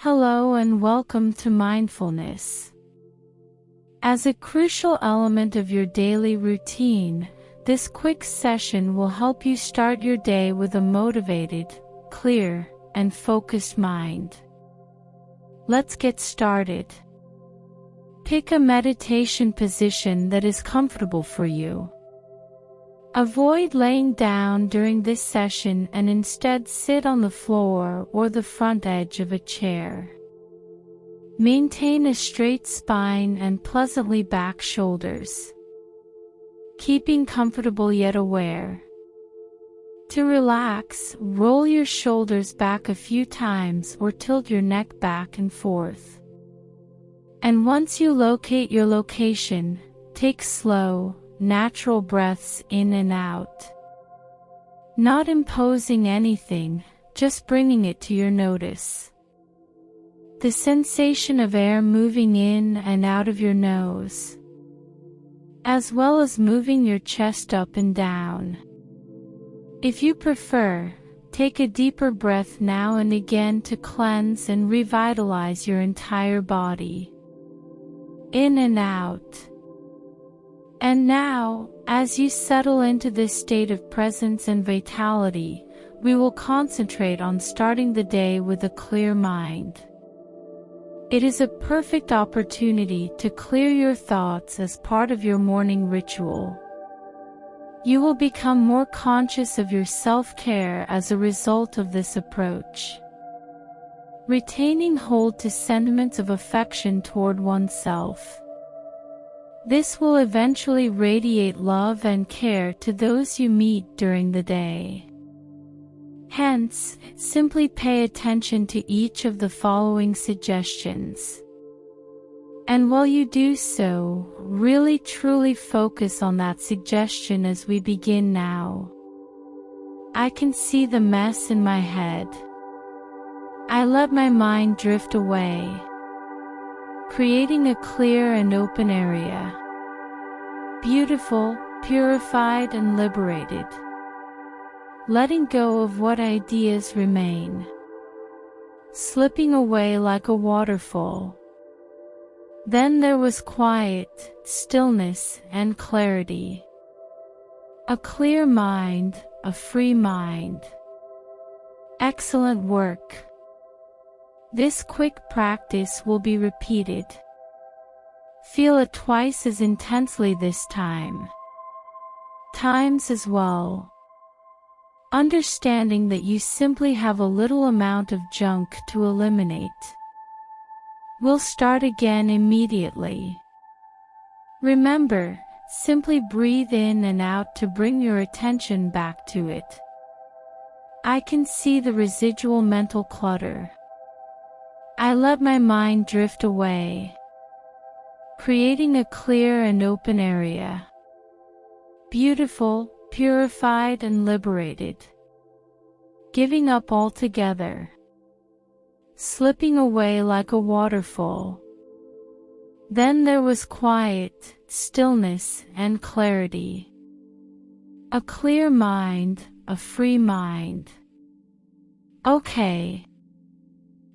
Hello and welcome to Mindfulness. As a crucial element of your daily routine, this quick session will help you start your day with a motivated, clear, and focused mind. Let's get started. Pick a meditation position that is comfortable for you. Avoid laying down during this session and instead sit on the floor or the front edge of a chair. Maintain a straight spine and pleasantly back shoulders, keeping comfortable yet aware. To relax, roll your shoulders back a few times or tilt your neck back and forth. And once you locate your location, take slow, natural breaths in and out. Not imposing anything, just bringing it to your notice. The sensation of air moving in and out of your nose, as well as moving your chest up and down. If you prefer, take a deeper breath now and again to cleanse and revitalize your entire body. In and out. And now, as you settle into this state of presence and vitality, we will concentrate on starting the day with a clear mind. It is a perfect opportunity to clear your thoughts as part of your morning ritual. You will become more conscious of your self-care as a result of this approach. Retaining hold to sentiments of affection toward oneself. This will eventually radiate love and care to those you meet during the day. Hence, simply pay attention to each of the following suggestions. And while you do so, really truly focus on that suggestion as we begin now. I can see the mess in my head. I let my mind drift away, creating a clear and open area. Beautiful, purified and liberated. Letting go of what ideas remain. Slipping away like a waterfall. Then there was quiet, stillness and clarity. A clear mind, a free mind. Excellent work. This quick practice will be repeated. Feel it twice as intensely this time. Times as well. Understanding that you simply have a little amount of junk to eliminate. We'll start again immediately. Remember, simply breathe in and out to bring your attention back to it. I can see the residual mental clutter. I let my mind drift away, creating a clear and open area. Beautiful, purified and liberated. Giving up altogether. Slipping away like a waterfall. Then there was quiet, stillness and clarity. A clear mind, a free mind. Okay.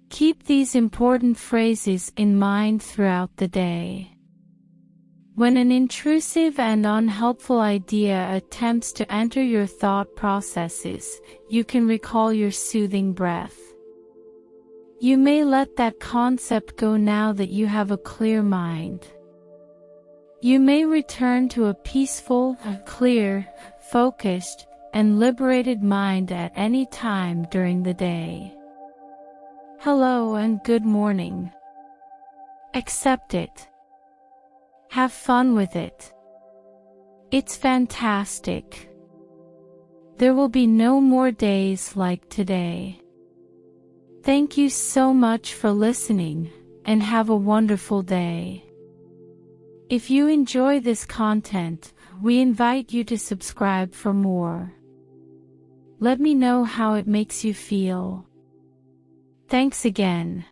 Keep these important phrases in mind throughout the day. When an intrusive and unhelpful idea attempts to enter your thought processes, you can recall your soothing breath. You may let that concept go now that you have a clear mind. You may return to a peaceful, clear, focused, and liberated mind at any time during the day. Hello and good morning. Accept it. Have fun with it. It's fantastic. There will be no more days like today. Thank you so much for listening, and have a wonderful day. If you enjoy this content, we invite you to subscribe for more. Let me know how it makes you feel. Thanks again.